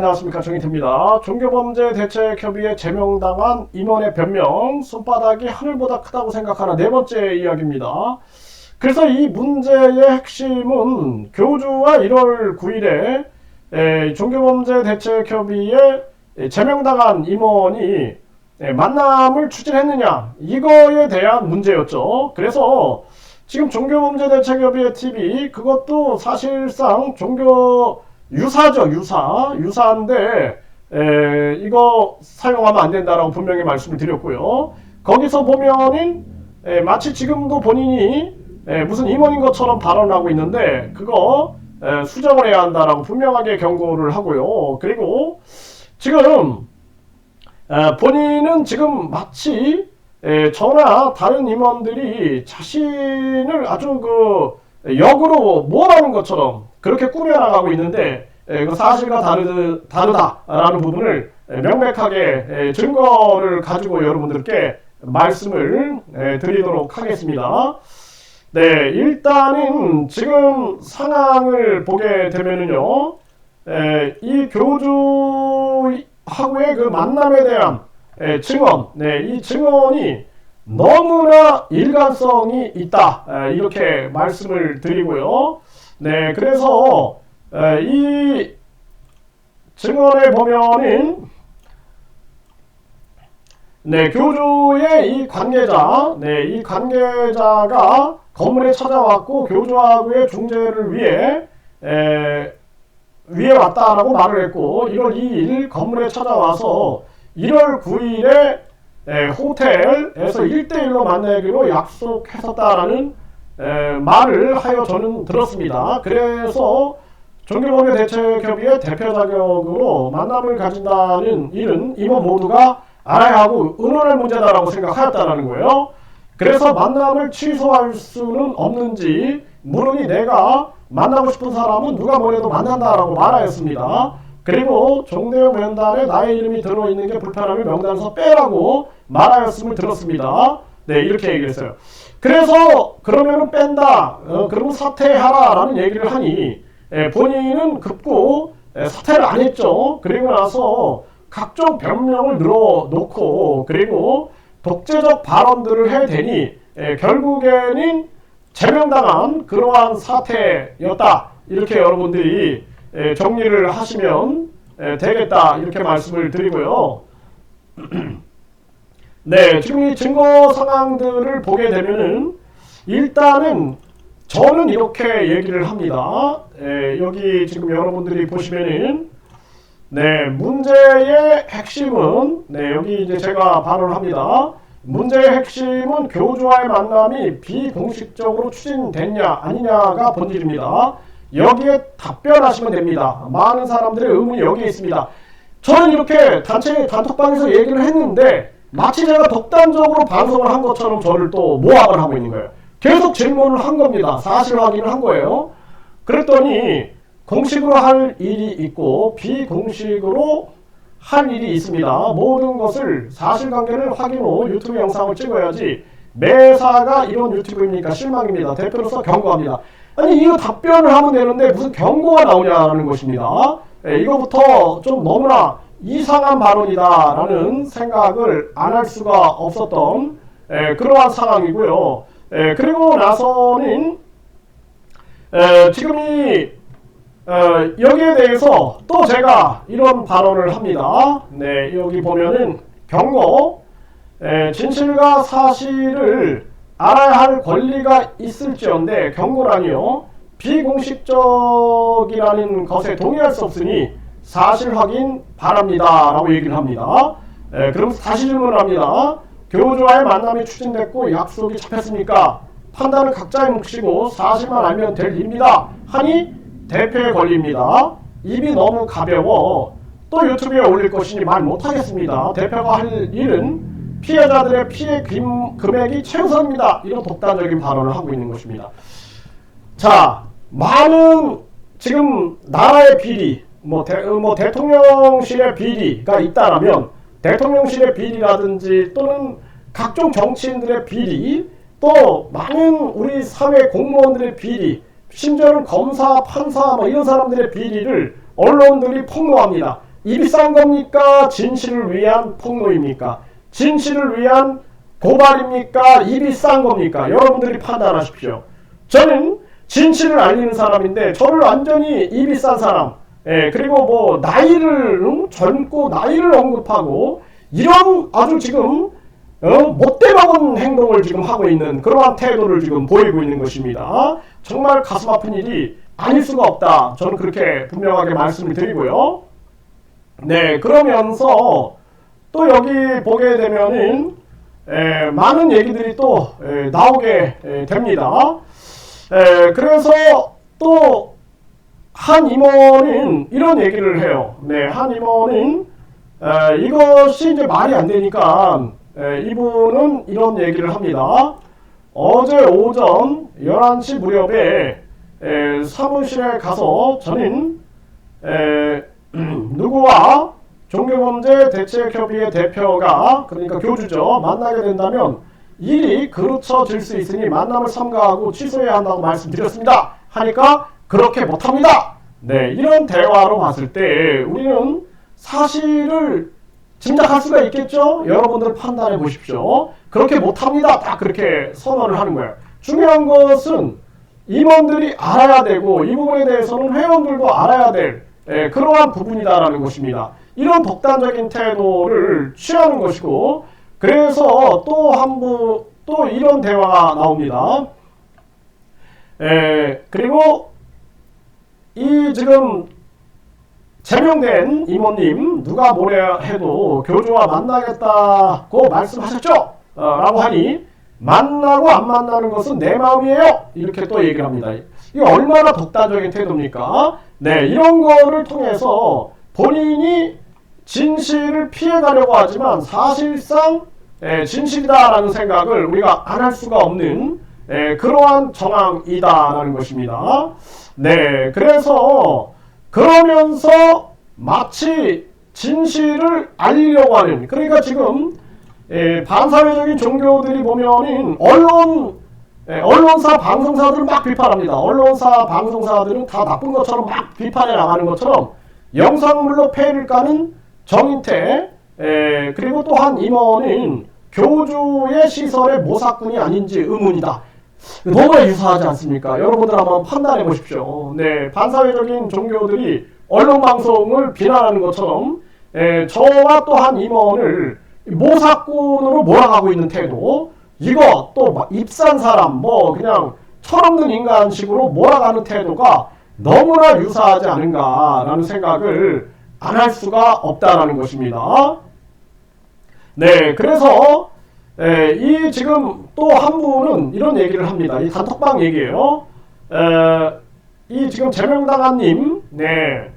안녕하십니까, 정의태입니다. 종교범죄대책협의회 제명당한 임원의 변명, 손바닥이 하늘보다 크다고 생각하는 네 번째 이야기입니다. 그래서 이 문제의 핵심은 교주와 1월 9일에 종교범죄대책협의회 제명당한 임원이 만남을 추진했느냐, 이거에 대한 문제였죠. 그래서 지금 종교범죄대책협의회 TV, 그것도 사실상 종교 유사죠. 유사인데 이거 사용하면 안 된다라고 분명히 말씀을 드렸고요. 거기서 보면은 마치 지금도 본인이 무슨 임원인 것처럼 발언하고 있는데 그거 수정을 해야 한다라고 분명하게 경고를 하고요. 그리고 지금 본인은 지금 마치 저나 다른 임원들이 자신을 아주 역으로 모함하는 것처럼 그렇게 꾸며나가고 있는데 그 사실과 다르다라는 부분을 명백하게 증거를 가지고 여러분들께 말씀을 드리도록 하겠습니다. 네, 일단은 지금 상황을 보게 되면은요, 이 교주하고의 그 만남에 대한 증언, 이 증언이 너무나 일관성이 있다, 이렇게 말씀을 드리고요. 네, 그래서 이 증언에 보면은 교주의 이 관계자가 건물에 찾아왔고 교주하고의 중재를 위해 왔다라고 말을 했고, 1월 2일 건물에 찾아와서 1월 9일에 호텔에서 1대1로 만나기로 약속했었다라는 말을 하여 저는 들었습니다. 그래서 종교범죄대책협의회 대표 자격으로 만남을 가진다는 일은 임원 모두가 알아야 하고 의논할 문제다라고 생각하였다는 거예요. 그래서 만남을 취소할 수는 없는지 물으니 내가 만나고 싶은 사람은 누가 뭐래도 만난다라고 말하였습니다. 그리고 종대형 명단에 나의 이름이 들어있는 게 불편하면 명단에서 빼라고 말하였음을 들었습니다. 네, 이렇게 얘기했어요. 그래서 그러면은 뺀다, 그러면 사퇴하라 라는 얘기를 하니 본인은 급고 사퇴를 안 했죠. 그리고 나서 각종 변명을 늘어놓고 그리고 독재적 발언들을 해대니 결국에는 제명당한 그러한 사태였다, 이렇게 여러분들이 정리를 하시면 되겠다, 이렇게 말씀을 드리고요. 네, 지금 이 증거 상황들을 보게 되면은 일단은 저는 이렇게 얘기를 합니다. 여기 지금 여러분들이 보시면은 문제의 핵심은 여기 이제 제가 발언을 합니다. 문제의 핵심은 교주와의 만남이 비공식적으로 추진됐냐 아니냐가 본질입니다. 여기에 답변하시면 됩니다. 많은 사람들의 의문이 여기에 있습니다. 저는 이렇게 단체 단톡방에서 얘기를 했는데 마치 제가 독단적으로 방송을 한 것처럼 저를 또 모함을 하고 있는 거예요. 계속 질문을 한 겁니다. 사실 확인을 한 거예요. 그랬더니 공식으로 할 일이 있고 비공식으로 할 일이 있습니다. 모든 것을 사실관계를 확인 후 유튜브 영상을 찍어야지 매사가 이런 유튜브입니까? 실망입니다. 대표로서 경고합니다. 아니, 이거 답변을 하면 되는데 무슨 경고가 나오냐는 것입니다. 이거부터 좀 너무나 이상한 발언이다 라는 생각을 안 할 수가 없었던 그러한 상황이고요. 그리고 나서는 지금 여기에 대해서 또 제가 이런 발언을 합니다. 여기 보면은 경고, 진실과 사실을 알아야 할 권리가 있을지언데 경고라니요, 비공식적이라는 것에 동의할 수 없으니 사실 확인 바랍니다 라고 얘기를 합니다. 그러면서 다시 질문을 합니다. 교주와의 만남이 추진됐고 약속이 잡혔으니까 판단은 각자의 몫이고 사실만 알면 될 일입니다 하니 대표에 걸립니다. 입이 너무 가벼워 또 유튜브에 올릴 것이니 말 못하겠습니다. 대표가 할 일은 피해자들의 피해 금액이 최우선입니다. 이런 독단적인 발언을 하고 있는 것입니다. 자, 많은 지금 나라의 비리, 대통령실의 비리가 있다라면 대통령실의 비리라든지 또는 각종 정치인들의 비리, 또 많은 우리 사회 공무원들의 비리, 심지어는 검사, 판사 이런 사람들의 비리를 언론들이 폭로합니다. 입이 싼 겁니까? 진실을 위한 폭로입니까? 진실을 위한 고발입니까? 입이 싼 겁니까? 여러분들이 판단하십시오. 저는 진실을 알리는 사람인데 저를 완전히 입이 싼 사람, 그리고 뭐 나이를 젊고 나이를 언급하고 이런 아주 지금 못돼 먹은 행동을 지금 하고 있는 그러한 태도를 지금 보이고 있는 것입니다. 정말 가슴 아픈 일이 아닐 수가 없다. 저는 그렇게 분명하게 말씀을 드리고요. 네, 그러면서 또 여기 보게 되면은 많은 얘기들이 또 나오게 됩니다. 그래서 또 한 임원은 이런 얘기를 해요. 네, 한 임원은 이것이 이제 말이 안 되니까 이분은 이런 얘기를 합니다. 어제 오전 11시 무렵에 사무실에 가서 저는 누구와 종교범죄대책협의회 대표가, 그러니까 교주죠, 만나게 된다면 일이 그르쳐질 수 있으니 만남을 삼가하고 취소해야 한다고 말씀드렸습니다. 하니까 그렇게 못합니다. 네, 이런 대화로 봤을 때 우리는 사실을 짐작할 수가 있겠죠? 여러분들 판단해 보십시오. 그렇게 못합니다. 딱 그렇게 선언을 하는 거예요. 중요한 것은 임원들이 알아야 되고 이 부분에 대해서는 회원들도 알아야 될 그러한 부분이다라는 것입니다. 이런 독단적인 태도를 취하는 것이고, 그래서 또 이런 대화가 나옵니다. 그리고 이 지금 제명된 임원님 누가 뭐래 해도 교주와 만나겠다고 말씀하셨죠? 라고 하니 만나고 안 만나는 것은 내 마음이에요. 이렇게 또 얘기를 합니다. 이게 얼마나 독단적인 태도입니까? 네, 이런 거를 통해서 본인이 진실을 피해가려고 하지만 사실상 진실이다라는 생각을 우리가 안 할 수가 없는 그러한 정황이다라는 것입니다. 네, 그래서 그러면서 마치 진실을 알리려고 하는, 그러니까 지금 반사회적인 종교들이 보면은 언론사 방송사들은 막 비판합니다. 언론사 방송사들은 다 나쁜 것처럼 막 비판해 나가는 것처럼 영상물로 폐를 까는 정인태, 그리고 또 한 임원은 교주의 시설의 모사꾼이 아닌지 의문이다. 너무 유사하지 않습니까? 여러분들 한번 판단해 보십시오. 네, 반사회적인 종교들이 언론방송을 비난하는 것처럼 저와 또 한 임원을 모사꾼으로 몰아가고 있는 태도, 이거 또 입산 사람 뭐 그냥 철없는 인간식으로 몰아가는 태도가 너무나 유사하지 않은가라는 생각을 안 할 수가 없다라는 것입니다. 네, 그래서 이 지금 또 한 분은 이런 얘기를 합니다. 이 단톡방 얘기예요. 이 지금 제명당한 님, 네,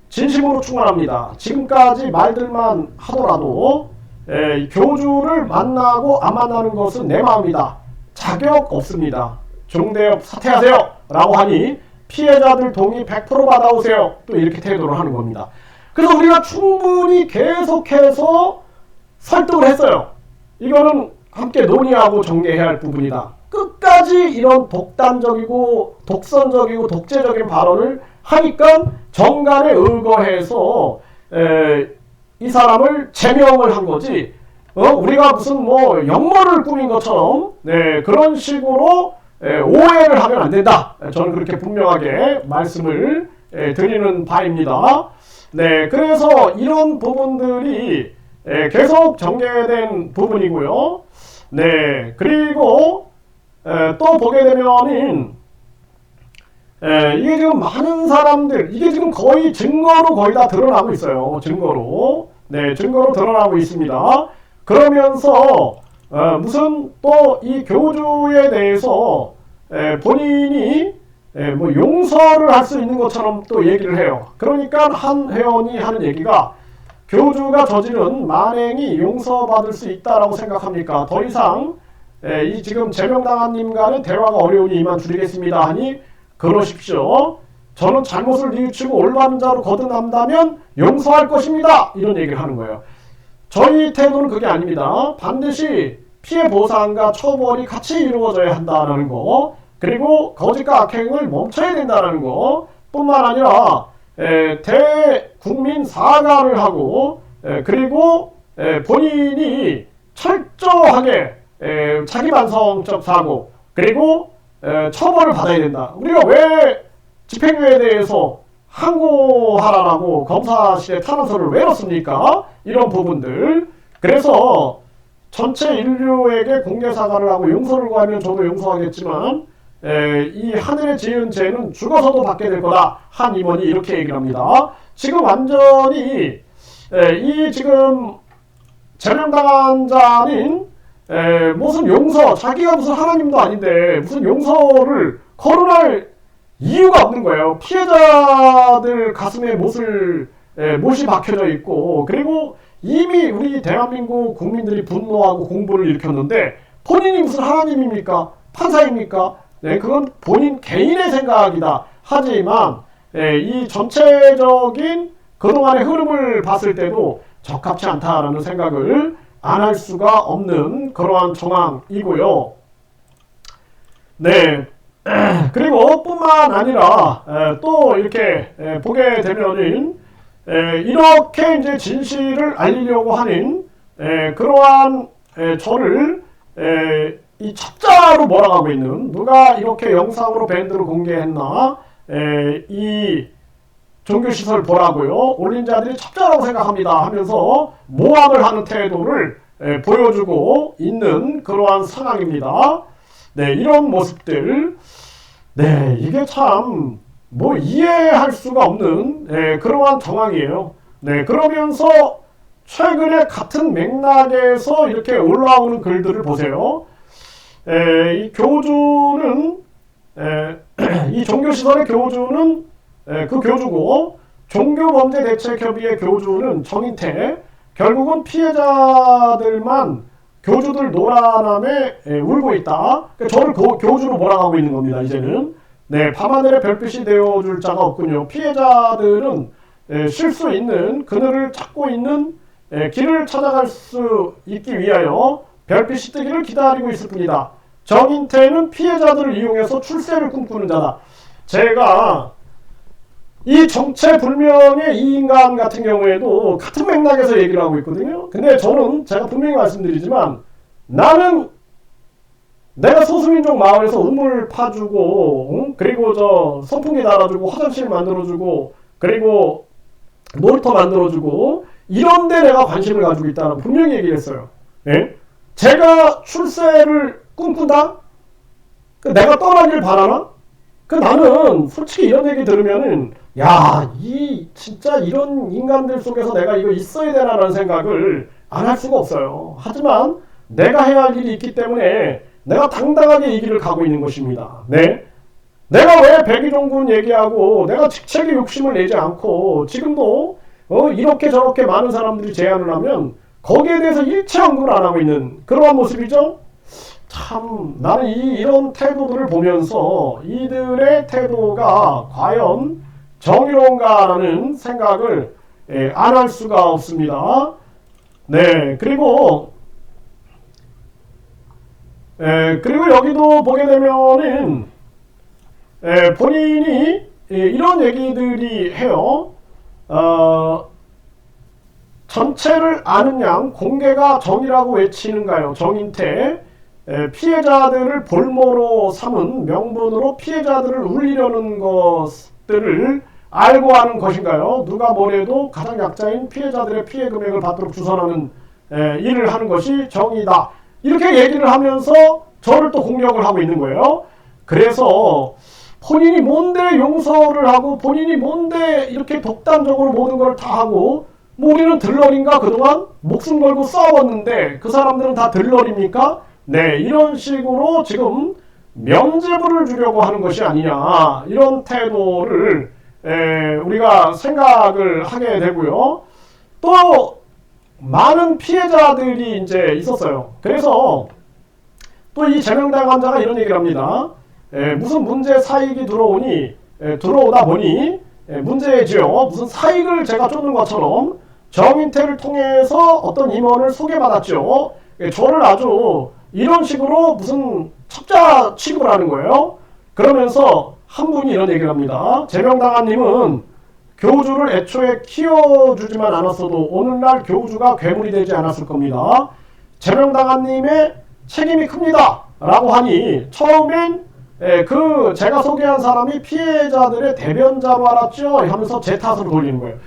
진심으로 충원합니다. 지금까지 말들만 하더라도 교주를 만나고 안 만나는 것은 내 마음이다. 자격 없습니다. 종대업 사퇴하세요. 라고 하니 피해자들 동의 100% 받아오세요. 또 이렇게 태도를 하는 겁니다. 그래서 우리가 충분히 계속해서 설득을 했어요. 이거는 함께 논의하고 정리해야 할 부분이다. 끝까지 이런 독단적이고 독선적이고 독재적인 발언을 하니까 정관에 의거해서 이 사람을 제명을 한 거지, 우리가 무슨 뭐 영모를 꾸민 것처럼 그런 식으로 오해를 하면 안 된다. 저는 그렇게 분명하게 말씀을 드리는 바입니다. 네, 그래서 이런 부분들이 계속 전개된 부분이고요. 네, 그리고 또 보게 되면은 이게 지금 많은 사람들, 이게 지금 거의 증거로 거의 다 드러나고 있어요. 증거로. 네, 증거로 드러나고 있습니다. 그러면서 무슨 또 이 교주에 대해서 본인이 뭐 용서를 할 수 있는 것처럼 또 얘기를 해요. 그러니까 한 회원이 하는 얘기가, 교주가 저지른 만행이 용서받을 수 있다라고 생각합니까? 더 이상 이 지금 제명당한 님과는 대화가 어려우니 이만 줄이겠습니다 하니, 그러십시오. 저는 잘못을 뉘우치고 올바른 자로 거듭난다면 용서할 것입니다. 이런 얘기를 하는 거예요. 저희 태도는 그게 아닙니다. 반드시 피해 보상과 처벌이 같이 이루어져야 한다는 거, 그리고 거짓과 악행을 멈춰야 된다는 거 뿐만 아니라 대국민 사과를 하고 그리고 본인이 철저하게 자기 반성적 사고 그리고 처벌을 받아야 된다. 우리가 왜 집행유예에 대해서 항고하라라고 검사실에 탄원서를 왜 넣습니까? 이런 부분들. 그래서 전체 인류에게 공개 사과를 하고 용서를 구하면 저도 용서하겠지만 이 하늘에 지은 죄는 죽어서도 받게 될 거다. 한 임원이 이렇게 얘기를 합니다. 지금 완전히 이 지금 제명당한 자는 무슨 용서, 자기가 무슨 하나님도 아닌데 무슨 용서를 거론할 이유가 없는 거예요. 피해자들 가슴에 못이 박혀져 있고 그리고 이미 우리 대한민국 국민들이 분노하고 공분을 일으켰는데 본인이 무슨 하나님입니까? 판사입니까? 네, 그건 본인 개인의 생각이다. 하지만 이 전체적인 그동안의 흐름을 봤을 때도 적합치 않다라는 생각을 안 할 수가 없는 그러한 정황이고요. 네. 그리고 뿐만 아니라 또 이렇게 보게 되면은 이렇게 이제 진실을 알리려고 하는 그러한 저를 이 첩자로 몰아가고 있는 누가 이렇게 영상으로 밴드로 공개했나 이 종교시설 보라고요. 올린 자들이 첩자라고 생각합니다 하면서 모함을 하는 태도를 보여주고 있는 그러한 상황입니다. 네, 이런 모습들 네, 이게 참 뭐 이해할 수가 없는 그러한 정황이에요. 네, 그러면서 최근에 같은 맥락에서 이렇게 올라오는 글들을 보세요. 이 교주는 이 종교시설의 교주는 그 교주고 종교범죄대책협의회 교주는 정인태. 결국은 피해자들만 교주들 노란함에 울고 있다. 저를 교주로 몰아가고 있는 겁니다. 이제는. 네, 밤하늘에 별빛이 되어줄 자가 없군요. 피해자들은 쉴 수 있는 그늘을 찾고 있는 길을 찾아갈 수 있기 위하여 별빛이 뜨기를 기다리고 있을 뿐이다. 정인태는 피해자들을 이용해서 출세를 꿈꾸는 자다. 제가 이 정체불명의 이 인간 같은 경우에도 같은 맥락에서 얘기를 하고 있거든요. 근데 저는 제가 분명히 말씀드리지만 나는 내가 소수민족 마을에서 우물 파주고 그리고 저 선풍기 달아주고 화장실 만들어주고 그리고 놀이터 만들어주고 이런데 내가 관심을 가지고 있다고 분명히 얘기를 했어요. 예? 제가 출세를 꿈꾼다? 내가 떠나길 바라나? 나는 솔직히 이런 얘기 들으면은 야, 진짜 이런 인간들 속에서 내가 이거 있어야 되나라는 생각을 안 할 수가 없어요. 하지만 내가 해야 할 일이 있기 때문에 내가 당당하게 이 길을 가고 있는 것입니다. 네. 내가 왜 백의종군 얘기하고 내가 직책에 욕심을 내지 않고 지금도 이렇게 저렇게 많은 사람들이 제안을 하면 거기에 대해서 일체 언급을 안 하고 있는 그러한 모습이죠. 참 나는 이런 태도들을 보면서 이들의 태도가 과연 정의로운가라는 생각을 안 할 수가 없습니다. 네, 그리고 여기도 보게 되면은 본인이 이런 얘기들이 해요. 전체를 아는 양 공개가 정의라고 외치는가요? 정인태. 피해자들을 볼모로 삼은 명분으로 피해자들을 울리려는 것들을 알고 하는 것인가요? 누가 뭐래도 가장 약자인 피해자들의 피해 금액을 받도록 주선하는 일을 하는 것이 정의다. 이렇게 얘기를 하면서 저를 또 공격을 하고 있는 거예요. 그래서 본인이 뭔데 용서를 하고 본인이 뭔데 이렇게 독단적으로 모든 걸 다 하고 뭐 우리는 들러리인가? 그동안 목숨 걸고 싸웠는데 그 사람들은 다 들러리입니까? 네, 이런 식으로 지금 면죄부를 주려고 하는 것이 아니냐 이런 태도를 우리가 생각을 하게 되고요. 또 많은 피해자들이 이제 있었어요. 그래서 또 이 제명당한 자가 이런 얘기를 합니다. 무슨 문제 사익이 들어오다 보니 문제지요. 무슨 사익을 제가 쫓는 것처럼 정인태를 통해서 어떤 임원을 소개받았죠. 저를 아주 이런 식으로 무슨 첩자 취급을 하는 거예요. 그러면서 한 분이 이런 얘기를 합니다. 제명당한 님은 교주를 애초에 키워주지만 않았어도 오늘날 교주가 괴물이 되지 않았을 겁니다. 제명당한님의 책임이 큽니다 라고 하니 처음엔 제가 소개한 사람이 피해자들의 대변자로 알았죠 하면서 제 탓으로 돌리는 거예요.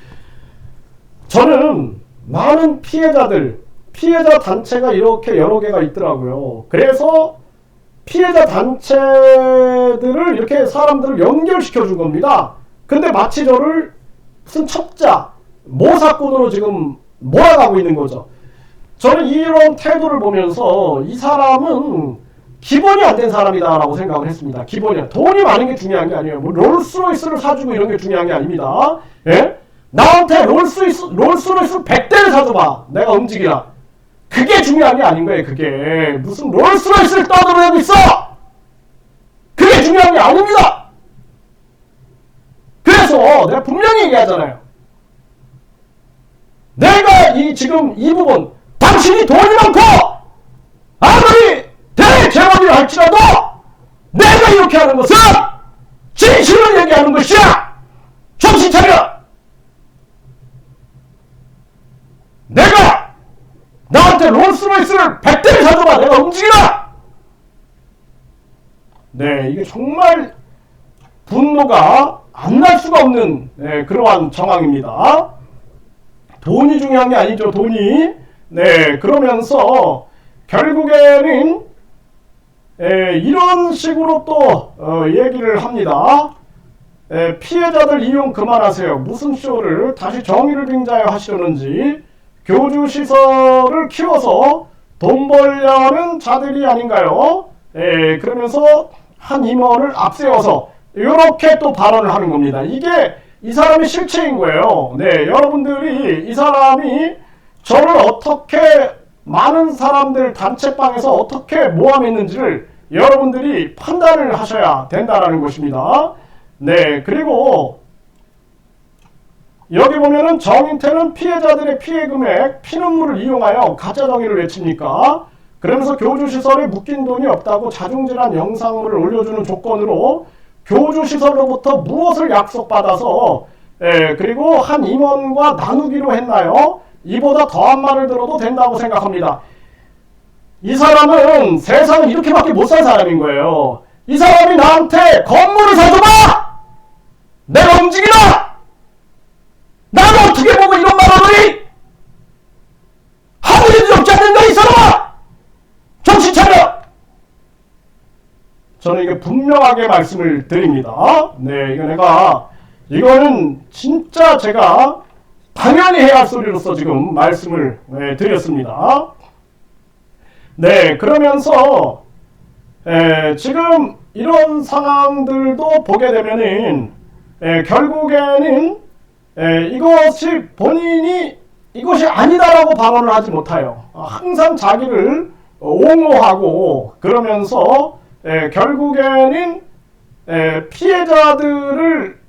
저는 많은 피해자 단체가 이렇게 여러 개가 있더라고요. 그래서 피해자 단체들을 이렇게 사람들을 연결시켜 준 겁니다. 근데 마치 저를 무슨 첩자, 모사꾼으로 지금 몰아가고 있는 거죠. 저는 이런 태도를 보면서 이 사람은 기본이 안 된 사람이다라고 생각을 했습니다. 기본이. 돈이 많은 게 중요한 게 아니에요. 뭐 롤스로이스를 사주고 이런 게 중요한 게 아닙니다. 예? 나한테 롤스로이스 100대를 사줘봐. 내가 움직이라. 그게 중요한 게 아닌 거예요. 그게 무슨 롤스로이스를 떠들어내고 있어. 그게 중요한 게 아닙니다. 그래서 내가 분명히 얘기하잖아요. 내가 지금 이 부분 당신이 돈이 많고 아무리 대재벌이라 할지라도 내가 이렇게 하는 것은 진실을 얘기하는 것이야. 정신 차려. 내가 나한테 롤스로이스를 100대를 사줘봐. 내가 움직이라. 네, 이게 정말 분노가 안 날 수가 없는 그러한 정황입니다. 돈이 중요한 게 아니죠. 돈이. 네, 그러면서 결국에는 이런 식으로 또 얘기를 합니다. 피해자들 이용 그만하세요. 무슨 쇼를 다시 정의를 빙자해 하시려는지. 교주시설을 키워서 돈 벌려는 자들이 아닌가요? 그러면서 한 임원을 앞세워서 이렇게 또 발언을 하는 겁니다. 이게 이 사람의 실체인 거예요. 네, 여러분들이 이 사람이 저를 어떻게 많은 사람들 단체방에서 어떻게 모함했는지를 여러분들이 판단을 하셔야 된다라는 것입니다. 네, 그리고 여기 보면은 정인태는 피해자들의 피해 금액, 피눈물을 이용하여 가짜 정의를 외칩니까? 그러면서 교주시설에 묶인 돈이 없다고 자중질환 영상물을 올려주는 조건으로 교주시설로부터 무엇을 약속받아서 그리고 한 임원과 나누기로 했나요? 이보다 더한 말을 들어도 된다고 생각합니다. 이 사람은 세상은 이렇게밖에 못 살 사람인 거예요. 이 사람이 나한테 건물을 사줘봐! 내가 움직이라! 나는 어떻게 보고 이런 말을 하니? 하늘에도 없지 않는다 이 사람아! 정신 차려! 저는 이게 분명하게 말씀을 드립니다. 네, 이거는 진짜 제가 당연히 해야 할 소리로서 지금 말씀을 드렸습니다. 네, 그러면서 지금 이런 상황들도 보게 되면은 결국에는 이것이 본인이 이것이 아니다라고 발언을 하지 못해요. 항상 자기를 옹호하고 그러면서 결국에는 피해자들을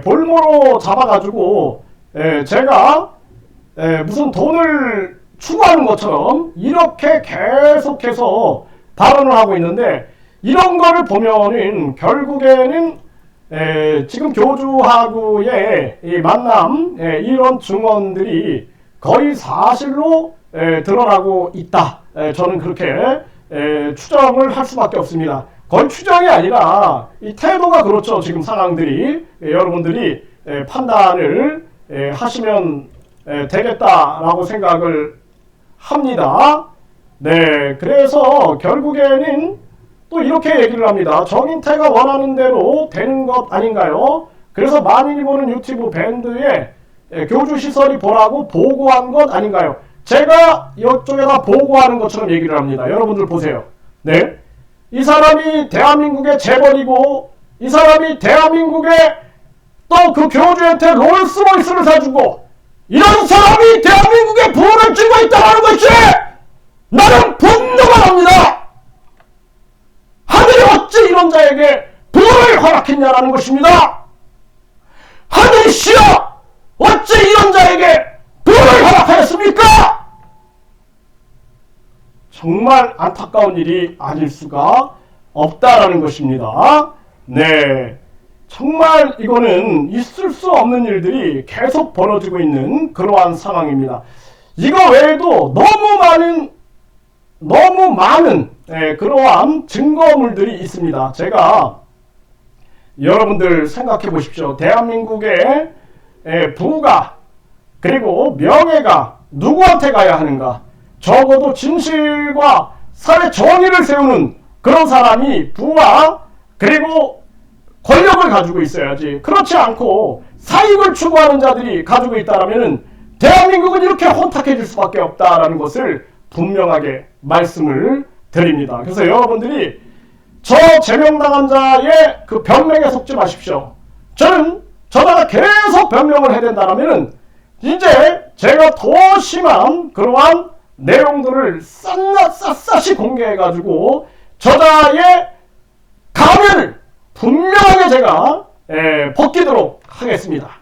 볼모로 잡아가지고 제가 무슨 돈을 추구하는 것처럼 이렇게 계속해서 발언을 하고 있는데 이런 거를 보면은 결국에는 지금 교주하고의 이 만남 이런 증언들이 거의 사실로 드러나고 있다. 저는 그렇게 추정을 할 수밖에 없습니다. 거의 추정이 아니라 이 태도가 그렇죠. 지금 상황들이 여러분들이 판단을 하시면 되겠다라고 생각을 합니다. 네, 그래서 결국에는 또 이렇게 얘기를 합니다. 정인태가 원하는 대로 되는 것 아닌가요? 그래서 만인이 보는 유튜브 밴드에 교주시설이 보라고 보고한 것 아닌가요? 제가 이쪽에다 보고하는 것처럼 얘기를 합니다. 여러분들 보세요. 네, 이 사람이 대한민국의 재벌이고 이 사람이 대한민국에 또 그 교주한테 롤스로이스를 사주고 이런 사람이 대한민국의 부를 쥐고 있다는 것이 나는 분노가 납니다. 하늘이 어찌 이런 자에게 부를 허락했냐라는 것입니다. 하늘이시여 어찌 이런 자에게 부를 허락하였습니까? 정말 안타까운 일이 아닐 수가 없다라는 것입니다. 네, 정말 이거는 있을 수 없는 일들이 계속 벌어지고 있는 그러한 상황입니다. 이거 외에도 너무 많은 그러한 증거물들이 있습니다. 제가 여러분들 생각해 보십시오. 대한민국의 부가 그리고 명예가 누구한테 가야 하는가? 적어도 진실과 사회 정의를 세우는 그런 사람이 부와 그리고 권력을 가지고 있어야지. 그렇지 않고 사익을 추구하는 자들이 가지고 있다라면은 대한민국은 이렇게 혼탁해질 수밖에 없다라는 것을 분명하게 말씀을 드립니다. 그래서 여러분들이 저 제명당한 자의 그 변명에 속지 마십시오. 저는 저자가 계속 변명을 해야 된다라면은 이제 제가 더 심한 그러한 내용들을 샅샅이 공개해가지고 저자의 가면을 분명하게 제가 벗기도록 하겠습니다.